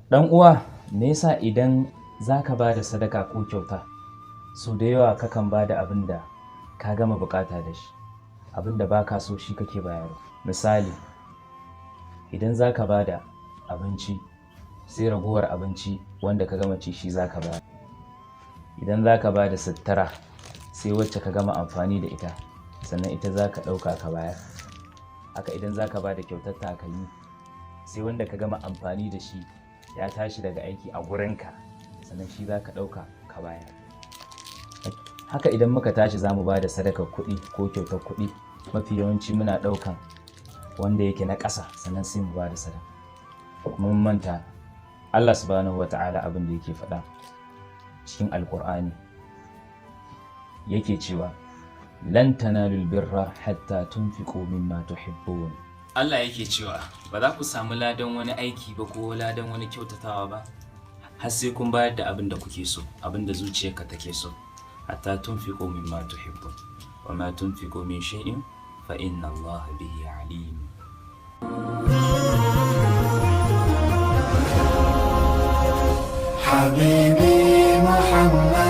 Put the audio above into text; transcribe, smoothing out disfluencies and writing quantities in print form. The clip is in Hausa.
Dan uwa, me yasa idan zaka ba da sadaka ko kyauta so da yawa kakan ba da abin da ka gama bukata da shi, abin da baka so shi kake bayarwa? Misali, idan zaka ba da abinci sai ragowar abinci wanda ka gama ci shi zaka bayar. Idan zaka ba da sutura sai wacce ka gama amfani da ita sannan ita zaka ɗauka ka bayar. Haka idan zaka ba da kyautar takalmi sai wanda ka gama amfani da shi ya tashi daga aiki a gurinka sannan shi zaka ɗauka ka bayar. Haka idan muka tashi zamu ba da sadakar kuɗi ko kyautar kuɗi, mafi yawanci muna ɗaukan wanda yake na ƙasa sannan sai mu ba da sadaka. Mun manta Allah subhanahu wa ta'ala abin da yake faɗa cikin alƙur'ani yake cewa lan tanalul birra hatta tunfiqu mimma tuhibbun. Allah yake cewa ba za ku samu ladan wani aiki ba ko ladan wani kyautatawa ba har sai kun bayar da abin da kuke so, abin da zuciyarka take so. Hatta tunfiqu mimma tuhibbun wa ma tunfiqu min shay'in fa inna Allah bihi alim. حبيبي محمد